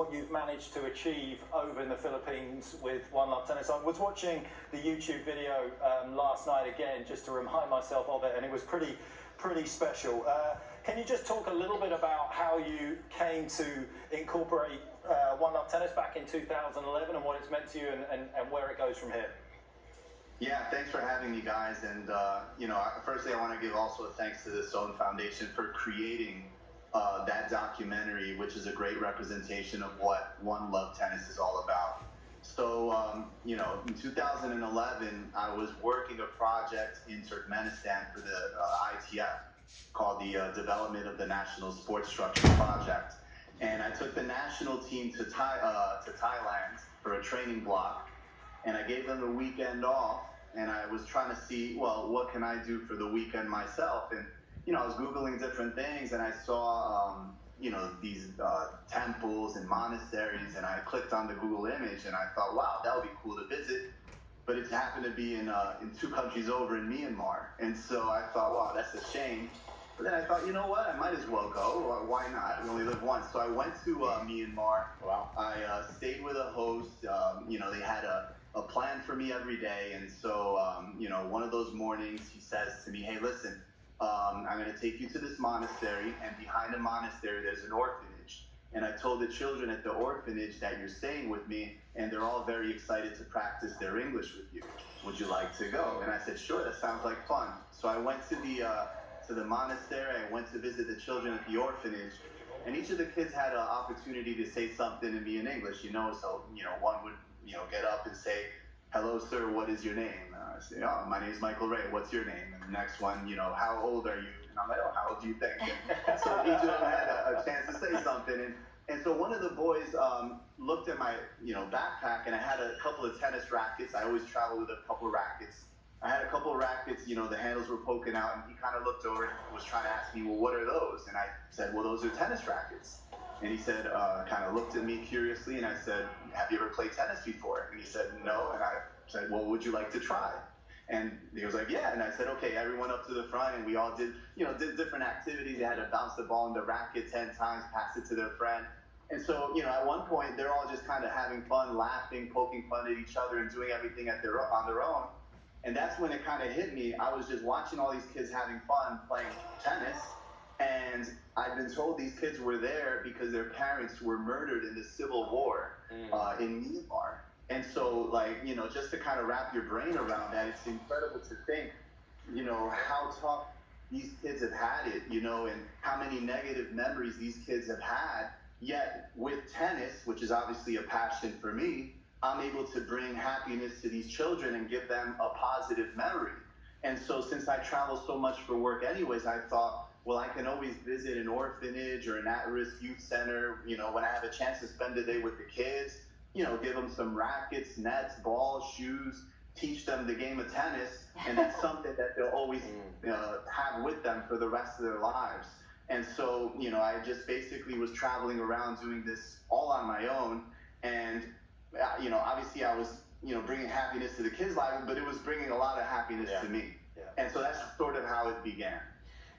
what you've managed to achieve over in the Philippines with One Love Tennis. I was watching the YouTube video last night again just to remind myself of it, and it was pretty special. Can you just talk a little bit about how you came to incorporate One Love Tennis back in 2011 and what it's meant to you and where it goes from here? Yeah, thanks for having me, guys. And, firstly, I want to give also a thanks to the Sohn Foundation for creating that documentary, which is a great representation of what One Love Tennis is all about. So, in 2011, I was working a project in Turkmenistan for the ITF called the Development of the National Sports Structure Project. And I took the national team to Thailand for a training block, and I gave them a weekend off. And I was trying to see, well, what can I do for the weekend myself? And, I was Googling different things, and I saw, these temples and monasteries, and I clicked on the Google image, and I thought, wow, that would be cool to visit. But it happened to be in 2 countries over in Myanmar. And so I thought, wow, that's a shame. But then I thought, you know what, I might as well go. Why not? We only live once. So I went to Myanmar. Wow. I stayed with a host. They had a plan for me every day. And so, one of those mornings he says to me, hey, listen, I'm going to take you to this monastery, and behind the monastery there's an orphanage. And I told the children at the orphanage that you're staying with me, and they're all very excited to practice their English with you. Would you like to go? And I said, sure, that sounds like fun. So I went to the monastery. I went to visit the children at the orphanage, and each of the kids had an opportunity to say something to me in English, so, one would, get up and say, hello, sir, what is your name? I say, oh, my name is Michael Ray, what's your name? And the next one, how old are you? And I'm like, oh, how old do you think? And so each of them had a chance to say something. And so one of the boys looked at my, backpack, and I had a couple of tennis rackets. I always travel with a couple of rackets. I had a couple of rackets, the handles were poking out, and he kind of looked over and was trying to ask me, well, what are those? And I said, well, those are tennis rackets. And he said, kind of looked at me curiously, and I said, have you ever played tennis before? And he said, no. And I said, well, would you like to try? And he was like, yeah. And I said, okay, everyone up to the front. And we all did different activities. They had to bounce the ball in the racket 10 times, pass it to their friend. And so, at one point, they're all just kind of having fun, laughing, poking fun at each other, and doing everything on their own. And that's when it kind of hit me. I was just watching all these kids having fun playing tennis. And I've been told these kids were there because their parents were murdered in the Civil War in Myanmar. And so, just to kind of wrap your brain around that, it's incredible to think, how tough these kids have had it, and how many negative memories these kids have had. Yet with tennis, which is obviously a passion for me, I'm able to bring happiness to these children and give them a positive memory. And so since I travel so much for work anyways, I thought, well, I can always visit an orphanage or an at-risk youth center, when I have a chance to spend the day with the kids, give them some rackets, nets, balls, shoes, teach them the game of tennis. And that's something that they'll always have with them for the rest of their lives. And so, I just basically was traveling around doing this all on my own. And, obviously I was, bringing happiness to the kids' lives, but it was bringing a lot of happiness to me. Yeah. And so that's sort of how it began.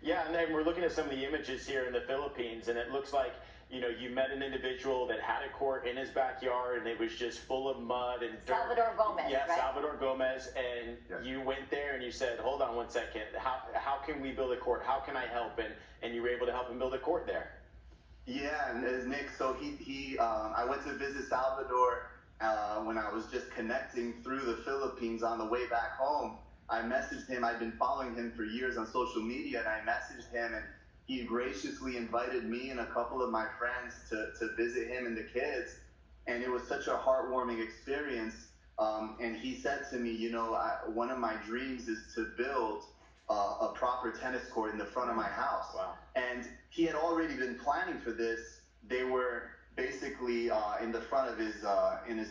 Yeah, and then we're looking at some of the images here in the Philippines, and it looks like, you met an individual that had a court in his backyard, and it was just full of mud and dirt. Salvador Gomez, yeah, right? Salvador Gomez, and you went there and you said, hold on one second, how can we build a court? How can I help? And you were able to help him build a court there. Yeah, and Nick, so I went to visit Salvador when I was just connecting through the Philippines on the way back home. I messaged him. I'd been following him for years on social media, and I messaged him, and he graciously invited me and a couple of my friends to visit him and the kids. And it was such a heartwarming experience. And he said to me, one of my dreams is to build a proper tennis court in the front of my house. Wow. And he had already been planning for this. They were basically in the front of his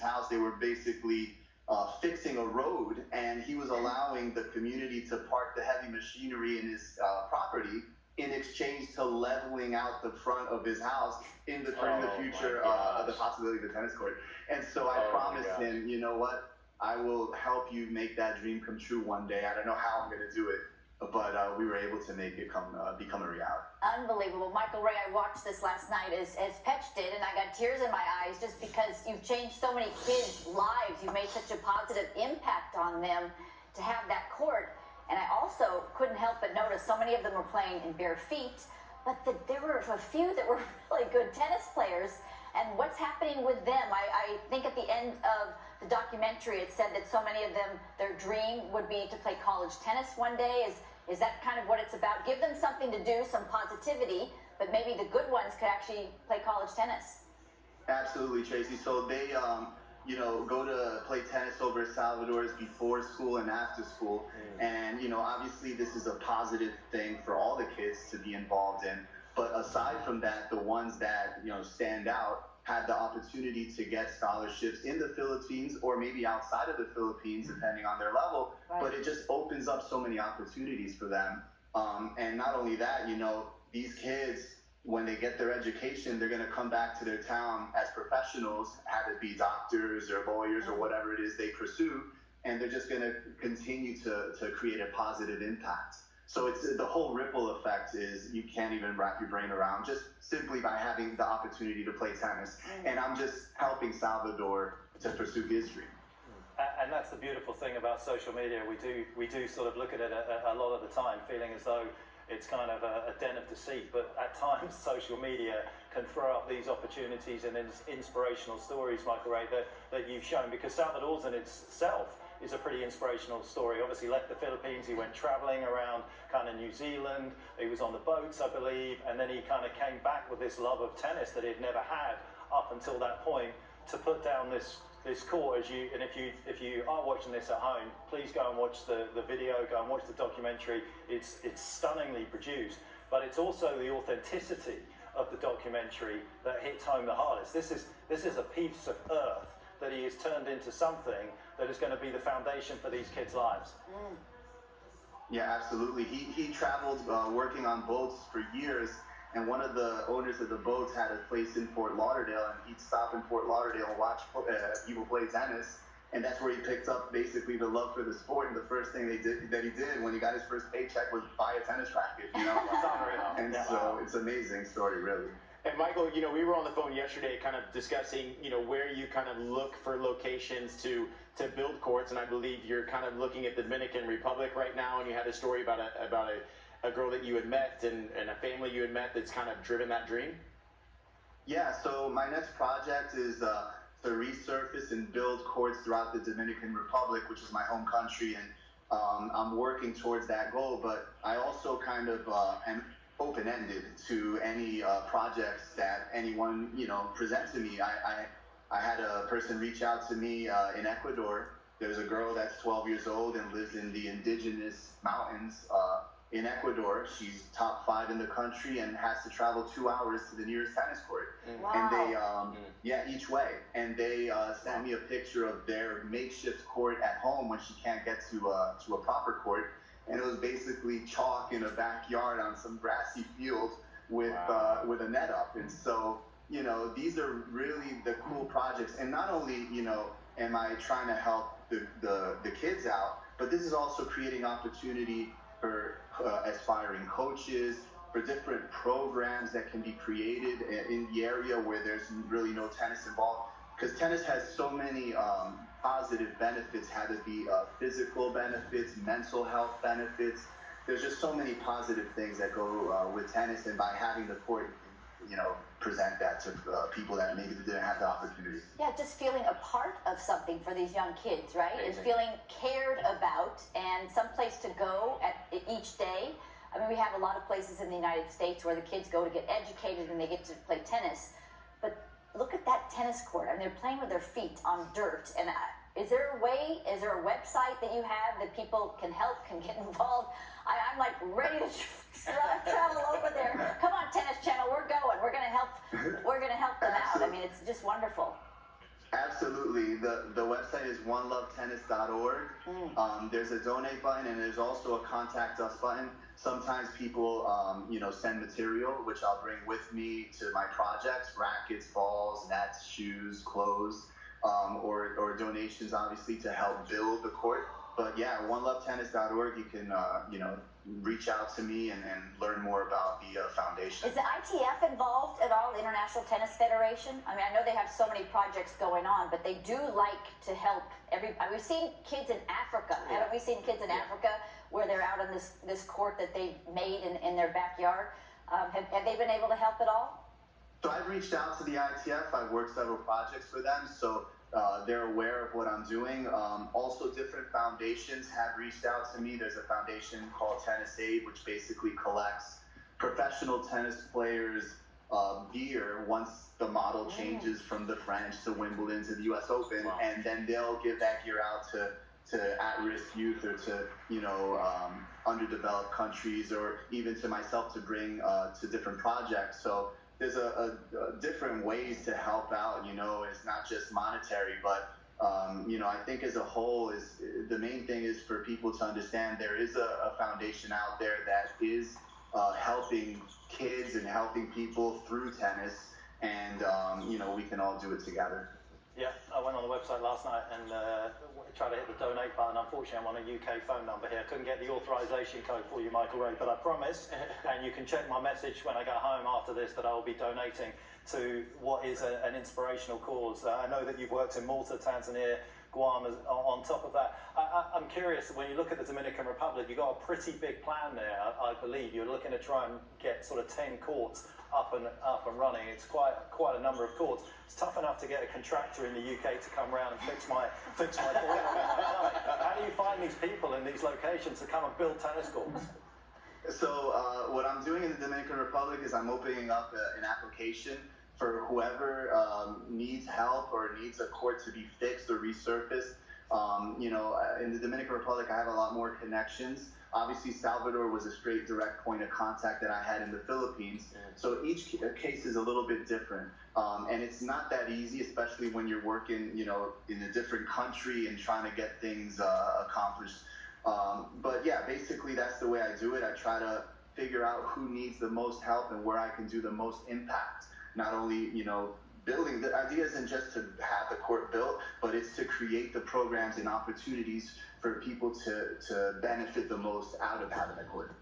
house, they were basically fixing a road, and he was allowing the community to park the heavy machinery in his property in exchange to leveling out the front of his house in the future of the possibility of a tennis court. And so I promised him, you know what, I will help you make that dream come true one day. I don't know how I'm going to do it, but we were able to make it become a reality. Unbelievable. Michael Ray, I watched this last night as Petch did, and I got tears in my eyes just because you've changed so many kids' lives. You've made such a positive impact on them to have that court. And I also couldn't help but notice so many of them were playing in bare feet, but there were a few that were really good tennis players. And what's happening with them? I think at the end of the documentary, it said that so many of them, their dream would be to play college tennis one day. Is that kind of what it's about? Give them something to do, some positivity, but maybe the good ones could actually play college tennis. Absolutely, Tracy. So they, go to play tennis over Salvador's before school and after school. And, obviously this is a positive thing for all the kids to be involved in. But aside from that, the ones that, stand out had the opportunity to get scholarships in the Philippines or maybe outside of the Philippines, depending on their level. Right. But it just opens up so many opportunities for them. And not only that, these kids, when they get their education, they're going to come back to their town as professionals, have it be doctors or lawyers or whatever it is they pursue, and they're just going to continue to create a positive impact. So it's the whole ripple effect is you can't even wrap your brain around just simply by having the opportunity to play tennis. And I'm just helping Salvador to pursue his dream. And that's the beautiful thing about social media. We do sort of look at it a lot of the time, feeling as though it's kind of a den of deceit, but at times social media can throw up these opportunities and inspirational stories, Michael Ray, that you've shown, because Salvador's in itself is a pretty inspirational story. Obviously left the Philippines, he went traveling around kind of New Zealand, he was on the boats, I believe, and then he kind of came back with this love of tennis that he'd never had up until that point to put down this court. If you are watching this at home, please go and watch the video, go and watch the documentary. It's stunningly produced, but it's also the authenticity of the documentary that hits home the hardest. This is a piece of earth that he has turned into something that is going to be the foundation for these kids' lives. Yeah, absolutely. He traveled working on boats for years, and one of the owners of the boats had a place in Fort Lauderdale, and he'd stop in Fort Lauderdale and watch people play tennis, and that's where he picked up basically the love for the sport. And the first thing that he did when he got his first paycheck was buy a tennis racket. And so it's an amazing story, really. And Michael, we were on the phone yesterday kind of discussing, where you kind of look for locations to build courts. And I believe you're kind of looking at the Dominican Republic right now. And you had a story about a girl that you had met and a family you had met that's kind of driven that dream. Yeah, so my next project is to resurface and build courts throughout the Dominican Republic, which is my home country. And I'm working towards that goal. But I also kind of am open-ended to any projects that anyone present to me. I had a person reach out to me in Ecuador. There's a girl that's 12 years old and lives in the indigenous mountains in Ecuador. She's top 5 in the country and has to travel 2 hours to the nearest tennis court. Wow. And they each way, and they sent me a picture of their makeshift court at home when she can't get to a proper court. And it was basically chalk in a backyard on some grassy field with a net up. And so, these are really the cool projects. And not only, am I trying to help the kids out, but this is also creating opportunity for aspiring coaches, for different programs that can be created in the area where there's really no tennis involved. Because tennis has so many positive benefits, had it be physical benefits, mental health benefits. There's just so many positive things that go with tennis, and by having the court, present that to people that maybe didn't have the opportunity. Yeah, just feeling a part of something for these young kids, right? And feeling cared about and some place to go at each day. I mean, we have a lot of places in the United States where the kids go to get educated and they get to play tennis, but look at that tennis court. I mean, they're playing with their feet on dirt. And is there a website that you have that people can help, can get involved? I'm like ready to travel over there. Come on, Tennis Channel, we're going. We're gonna help them out. I mean, it's just wonderful. Absolutely. The website is onelovetennis.org. There's a donate button, and there's also a contact us button. Sometimes people, send material, which I'll bring with me to my projects: rackets, balls, nets, shoes, clothes, or donations, obviously, to help build the court. But yeah, onelovetennis.org. You can reach out to me and learn more about the foundation. Is the ITF involved at all, the International Tennis Federation? I mean, I know they have so many projects going on, but they do like to help we've seen kids in Africa. Yeah. Haven't we seen kids in Africa where they're out on this court that they made in their backyard? Have they been able to help at all? So I've reached out to the ITF. I've worked several projects for them, so they're aware of what I'm doing. Also, different foundations have reached out to me. There's a foundation called Tennis Aid, which basically collects professional tennis players' gear once the model changes from the French to Wimbledon to the U.S. Open, Wow. and then they'll give that gear out to at-risk youth or to underdeveloped countries, or even to myself to bring to different projects. So there's a different ways to help out. It's not just monetary, but I think as a whole, is the main thing is for people to understand there is a foundation out there that is helping kids and helping people through tennis, and we can all do it together. Yeah, I went on the website last night and tried to hit the donate button. Unfortunately, I'm on a UK phone number here. Couldn't get the authorization code for you, Michael Ray, but I promised, and you can check my message when I go home after this, that I will be donating to what is an inspirational cause. I know that you've worked in Malta, Tanzania, Guam on top of that. I'm curious, when you look at the Dominican Republic, you've got a pretty big plan there, I believe. You're looking to try and get sort of 10 courts up and running. It's quite a number of courts. It's tough enough to get a contractor in the UK to come around and fix my boiler. How do you find these people in these locations to come and build tennis courts? So what I'm doing in the Dominican Republic is I'm opening up an application for whoever needs help or needs a court to be fixed or resurfaced. In the Dominican Republic, I have a lot more connections. Obviously, Salvador was a straight direct point of contact that I had in the Philippines. So each case is a little bit different. And it's not that easy, especially when you're working, in a different country and trying to get things accomplished. But yeah, basically that's the way I do it. I try to figure out who needs the most help and where I can do the most impact. Not only, building, the idea isn't just to have the court built, but it's to create the programs and opportunities for people to benefit the most out of having a court.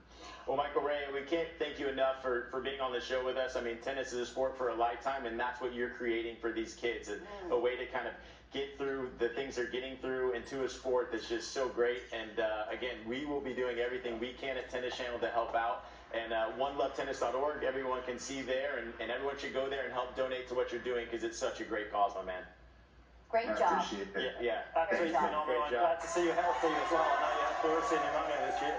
Well, Michael Ray, we can't thank you enough for being on the show with us. I mean, tennis is a sport for a lifetime, and that's what you're creating for these kids, a way to kind of get through the things they're getting through into a sport that's just so great. And again, we will be doing everything we can at Tennis Channel to help out. And onelovetennis.org, everyone can see there, and everyone should go there and help donate to what you're doing, because it's such a great cause, my man. Great I job. appreciate it. Yeah. Absolutely phenomenal. Great I'm job. glad to see you healthy as well. I know you had pleurisy pneumonia this year.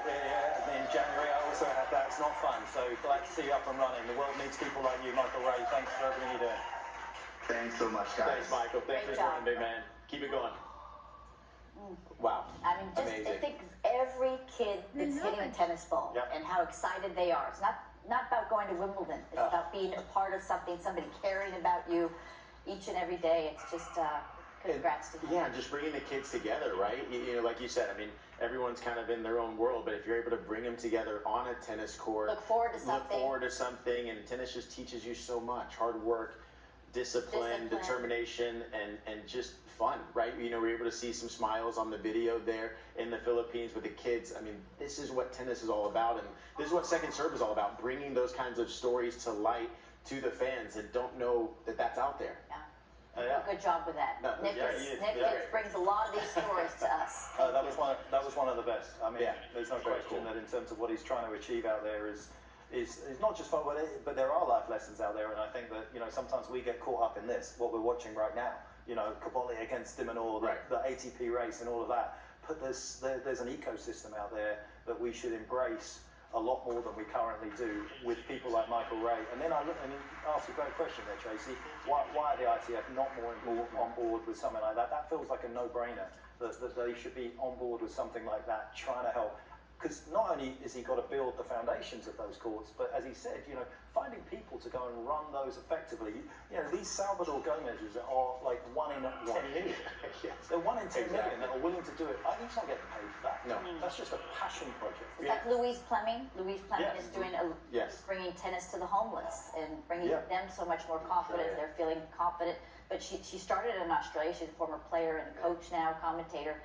In January, I also had that. It's not fun. So glad to see you up and running. The world needs people like you, Michael Ray. Thanks for everything you're doing. Thanks so much, guys. Thanks, Michael. Thanks Great for job. joining, big man. Keep it going. Wow. I mean, I Amazing. think every kid that's hitting a tennis ball Yep. and how excited they are. It's not about going to Wimbledon. It's about being a part of something, somebody caring about you each and every day. It's just congrats to him. Yeah, just bringing the kids together, right? Like you said, I mean, everyone's kind of in their own world, but if you're able to bring them together on a tennis court, Look forward to something. and tennis just teaches you so much: hard work, discipline. Determination, and just fun, right? We're able to see some smiles on the video there in the Philippines with the kids. I mean, this is what tennis is all about, and this is what Second Serve is all about: bringing those kinds of stories to light to the fans that don't know that that's out there. Yeah. Yeah. Good job with that. No, Nick yeah, brings a lot of these stories to us. That was one of the best. I mean, Yeah. there's no Very question cool. that in terms of what he's trying to achieve out there is not just fun, but there are life lessons out there, and I think that sometimes we get caught up in this, what we're watching right now. Caboli against Dimonor, Right. the ATP race, and all of that. But there's an ecosystem out there that we should embrace a lot more than we currently do with people like Michael Ray. And then I look and ask a great question there, Tracy. Why are the ITF not more on board with something like that? That feels like a no-brainer, that they should be on board with something like that, trying to help. Because not only is he got to build the foundations of those courts, but as he said, finding people to go and run those effectively. These Salvador Gomez's are like 1 in 10 million. Yes. They're 1 in 10 million that are willing to do it. He's not getting paid for that. No. That's just a passion project. It's like Louise Fleming. Louise Fleming Yes. is doing Yes. bringing tennis to the homeless and bringing Yeah. them so much more confidence. Sure. They're feeling confident. But she started in Australia. She's a former player and coach now, commentator.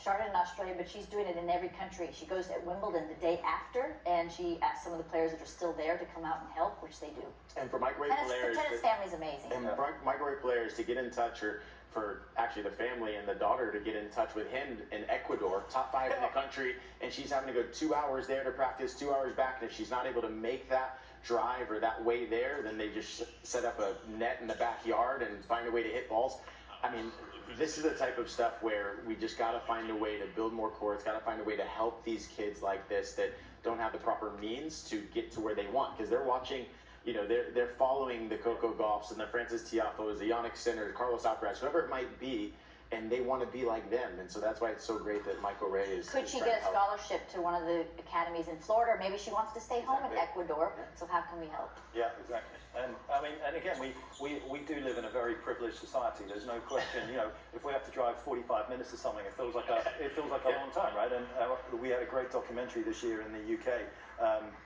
started in Australia, but she's doing it in every country. She goes at Wimbledon the day after, and she asks some of the players that are still there to come out and help, which they do. And for Michael Ray The players, tennis family's amazing. and for Michael Ray players to get in touch, or for actually the family and the daughter to get in touch with him in Ecuador, top 5 in the country, and she's having to go 2 hours there to practice, 2 hours back, and if she's not able to make that drive or that way there, then they just set up a net in the backyard and find a way to hit balls. I mean, this is the type of stuff where we just got to find a way to build more courts, got to find a way to help these kids like this that don't have the proper means to get to where they want, because they're watching, you know, they're following the Coco Gauffs and the Francis Tiafos, the Yannick Sinners, Carlos Alcaraz, whoever it might be, and they want to be like them. And so that's why it's so great that Michael Ray is. Could she get a scholarship to one of the academies in Florida, or maybe she wants to stay home in Ecuador? So how can we help? Yeah, exactly. And I mean, and again, we do live in a very privileged society. There's no question. You know, if we have to drive 45 minutes to something, it feels like a long time, right? And we had a great documentary this year in the UK.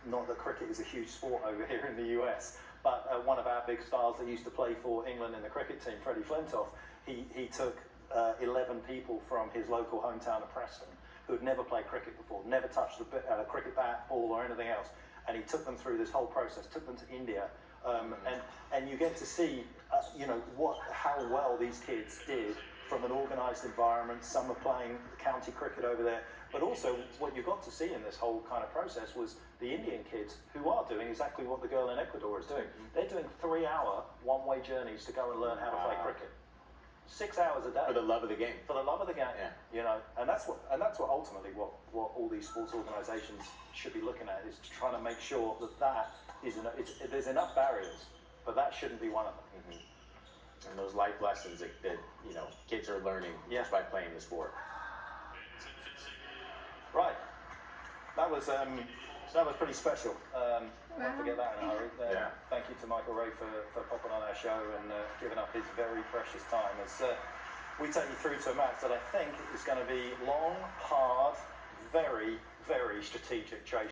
Not that cricket is a huge sport over here in the US, but one of our big stars that used to play for England in the cricket team, Freddie Flintoff, he took 11 people from his local hometown of Preston who had never played cricket before, never touched a cricket bat, ball, or anything else, and he took them through this whole process, took them to India, and you get to see, you know, how well these kids did from an organised environment. Some are playing county cricket over there, but also what you got to see in this whole kind of process was the Indian kids who are doing exactly what the girl in Ecuador is doing. They're doing 3-hour one-way journeys to go and learn how to play cricket. 6 hours a day For the love of the game. For the love of the game, Yeah. you know, and that's what ultimately what all these sports organisations should be looking at, is trying to make sure that is there's enough barriers, but that shouldn't be one of them. And those life lessons that you know kids are learning just by playing the sport. Right, that was pretty special. Won't forget that in a hurry. Yeah. Thank you to Michael Ray for popping on our show and giving up his very precious time as we take you through to a match that I think is going to be long, hard, very, very strategic chase.